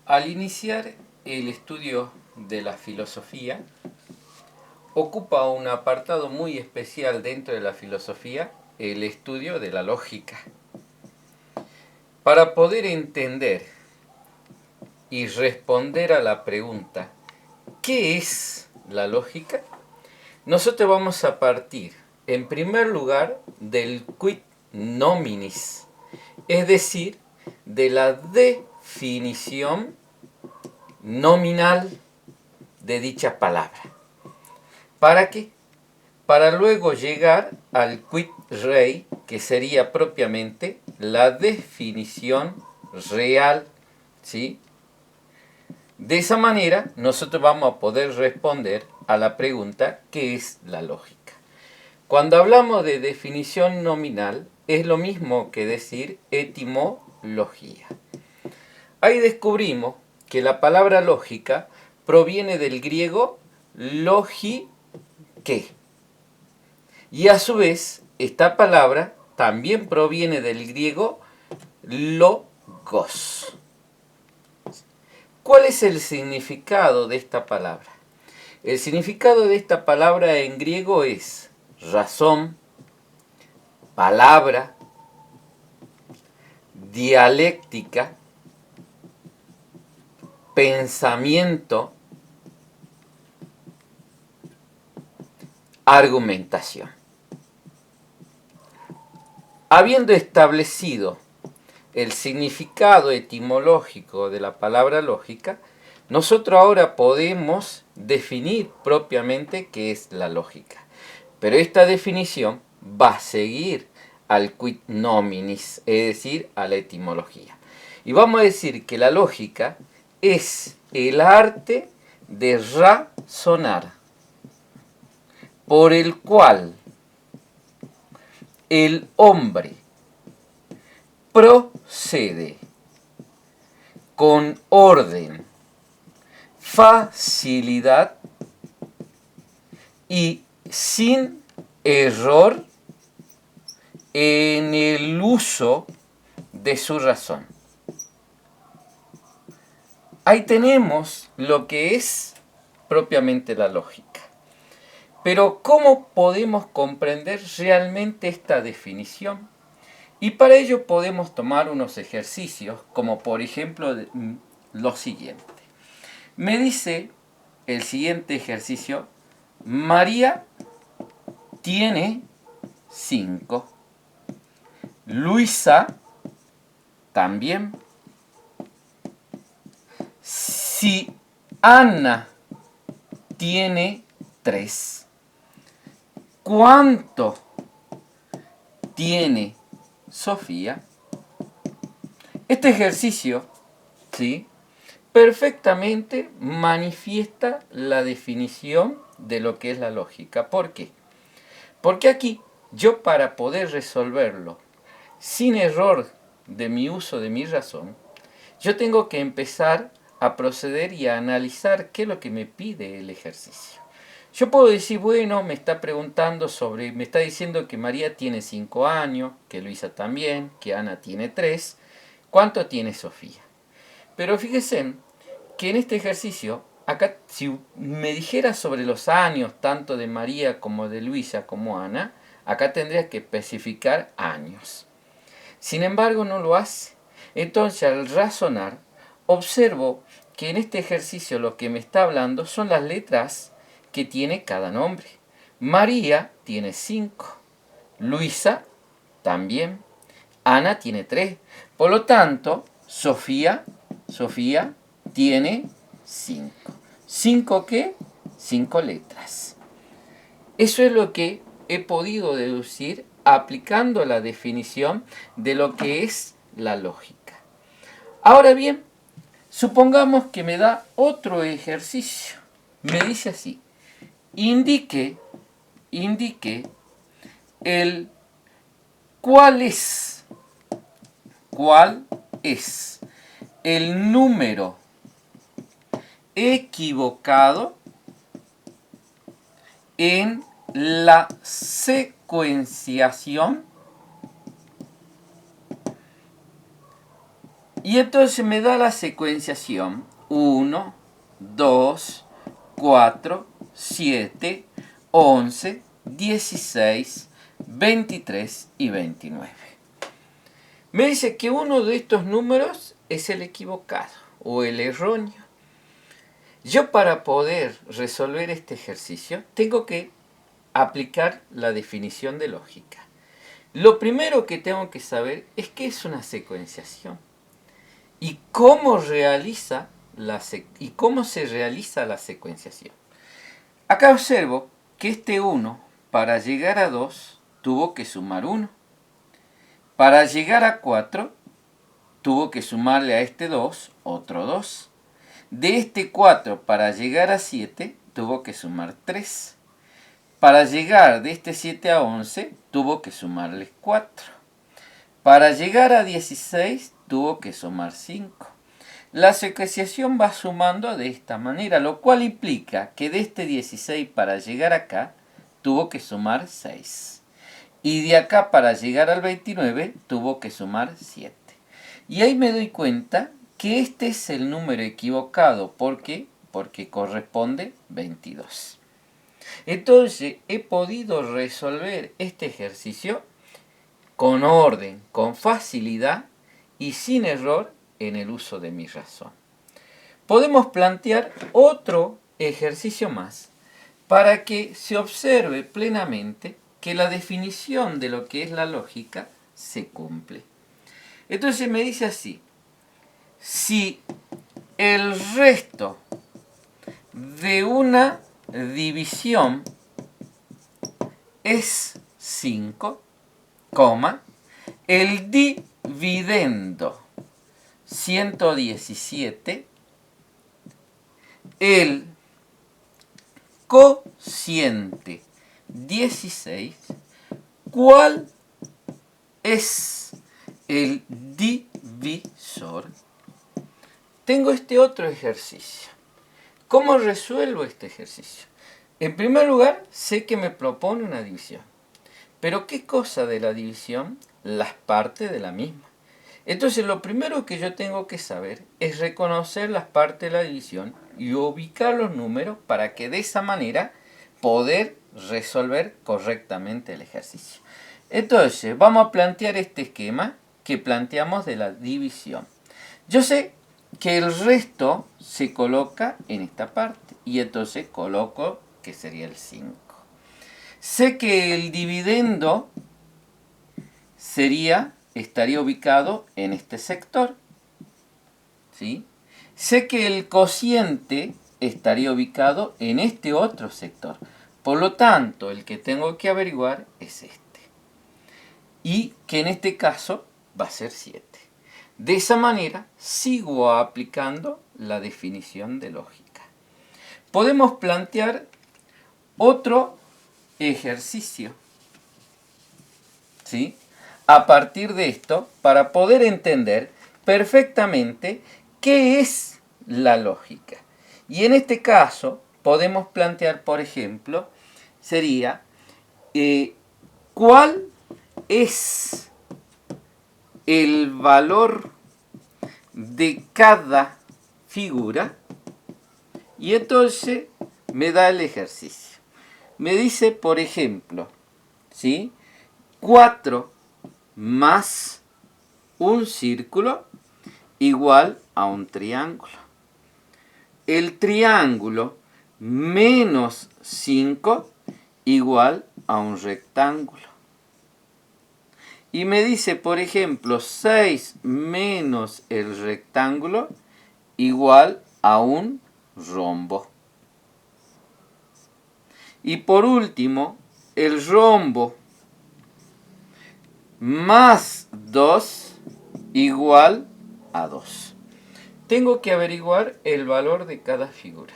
Al iniciar el estudio de la filosofía, ocupa un apartado muy especial dentro de la filosofía, el estudio de la lógica. Para poder entender y responder a la pregunta, ¿qué es la lógica? Nosotros vamos a partir, en primer lugar, del quid nominis, es decir, de la definición nominal de dicha palabra. ¿Para qué? Para luego llegar al quid rei, que sería propiamente la definición real, ¿sí? De esa manera, nosotros vamos a poder responder a la pregunta ¿qué es la lógica? Cuando hablamos de definición nominal, es lo mismo que decir etimología. Ahí descubrimos que la palabra lógica proviene del griego logike. Y a su vez, esta palabra también proviene del griego logos. ¿Cuál es el significado de esta palabra? El significado de esta palabra en griego es razón, palabra, dialéctica, pensamiento, argumentación. Habiendo establecido el significado etimológico de la palabra lógica, nosotros ahora podemos definir propiamente qué es la lógica. Pero esta definición va a seguir al quid nominis, es decir, a la etimología. Y vamos a decir que la lógica es el arte de razonar, por el cual el hombre procede con orden, facilidad y sin error en el uso de su razón. Ahí tenemos lo que es propiamente la lógica. Pero ¿cómo podemos comprender realmente esta definición? Y para ello podemos tomar unos ejercicios, como por ejemplo lo siguiente. Me dice el siguiente ejercicio: María tiene 5. Luisa también. Si Ana tiene 3, ¿cuánto tiene Sofía? Este ejercicio, ¿sí?, perfectamente manifiesta la definición de lo que es la lógica. ¿Por qué? Porque aquí yo, para poder resolverlo sin error de mi uso de mi razón, yo tengo que empezar a proceder y a analizar qué es lo que me pide el ejercicio. Yo puedo decir, bueno, me está diciendo que María tiene 5 años, que Luisa también, que Ana tiene 3. ¿Cuánto tiene Sofía? Pero fíjense que en este ejercicio, acá, si me dijera sobre los años, tanto de María como de Luisa como Ana, acá tendría que especificar años. Sin embargo, no lo hace. Entonces, al razonar, observo que en este ejercicio lo que me está hablando son las letras que tiene cada nombre. María tiene 5. Luisa también. Ana tiene 3. Por lo tanto, Sofía tiene 5. ¿5 qué? 5 letras. Eso es lo que he podido deducir aplicando la definición de lo que es la lógica. Ahora bien, supongamos que me da otro ejercicio. Me dice así: indique el cuál es el número equivocado en la secuenciación Y entonces me da la secuenciación 1, 2, 4, 7, 11, 16, 23 y 29. Me dice que uno de estos números es el equivocado o el erróneo. Yo para poder resolver este ejercicio tengo que aplicar la definición de lógica. Lo primero que tengo que saber es qué es una secuenciación y cómo se realiza la secuenciación. Acá observo que este 1 para llegar a 2 tuvo que sumar 1. Para llegar a 4 tuvo que sumarle a este 2 otro 2. De este 4 para llegar a 7 tuvo que sumar 3. Para llegar de este 7 a 11 tuvo que sumarle 4. Para llegar a 16 tuvo que sumar 5. La secuenciación va sumando de esta manera, lo cual implica que de este 16 para llegar acá tuvo que sumar 6. Y de acá para llegar al 29 tuvo que sumar 7. Y ahí me doy cuenta que este es el número equivocado. ¿Por qué? Porque corresponde 22. Entonces he podido resolver este ejercicio con orden, con facilidad y sin error en el uso de mi razón. Podemos plantear otro ejercicio más para que se observe plenamente que la definición de lo que es la lógica se cumple. Entonces me dice así: si el resto de una división es 5, el dividendo 117, el cociente 16, ¿cuál es el divisor? Tengo este otro ejercicio. ¿Cómo resuelvo este ejercicio? En primer lugar, sé que me propone una división. ¿Pero qué cosa de la división? Las partes de la misma. Entonces, lo primero que yo tengo que saber es reconocer las partes de la división y ubicar los números para que de esa manera poder resolver correctamente el ejercicio. Entonces, vamos a plantear este esquema que planteamos de la división. Yo sé que el resto se coloca en esta parte y entonces coloco que sería el 5. Sé que el dividendo estaría ubicado en este sector, ¿sí? Sé que el cociente estaría ubicado en este otro sector. Por lo tanto, el que tengo que averiguar es este. Y que en este caso va a ser 7. De esa manera sigo aplicando la definición de lógica. Podemos plantear otro ejercicio, ¿sí? A partir de esto, para poder entender perfectamente qué es la lógica. Y en este caso, podemos plantear, por ejemplo, sería ¿cuál es el valor de cada figura? Y entonces me da el ejercicio. Me dice, por ejemplo, ¿sí? 4 más un círculo igual a un triángulo. El triángulo menos 5 igual a un rectángulo. Y me dice, por ejemplo, 6 menos el rectángulo igual a un rombo. Y por último, el rombo más 2 igual a 2. Tengo que averiguar el valor de cada figura.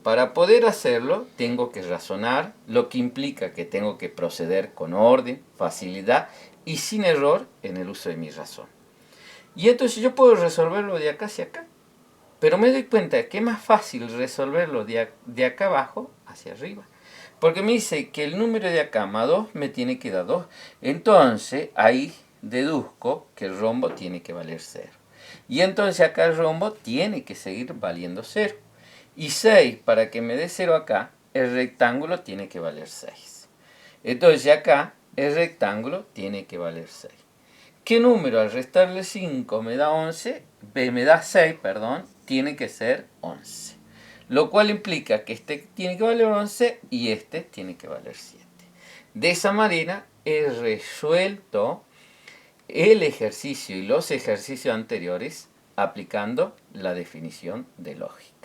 Para poder hacerlo, tengo que razonar, lo que implica que tengo que proceder con orden, facilidad y sin error en el uso de mi razón. Y entonces yo puedo resolverlo de acá hacia acá. Pero me doy cuenta que es más fácil resolverlo de acá abajo hacia arriba. Porque me dice que el número de acá más 2 me tiene que dar 2. Entonces ahí deduzco que el rombo tiene que valer 0. Y entonces acá el rombo tiene que seguir valiendo 0. Y 6, para que me dé 0 acá, el rectángulo tiene que valer 6. Entonces acá el rectángulo tiene que valer 6. ¿Qué número al restarle 5 me da 11? Me da 6, perdón, tiene que ser 11. Lo cual implica que este tiene que valer 11 y este tiene que valer 7. De esa manera he resuelto el ejercicio y los ejercicios anteriores aplicando la definición de lógica.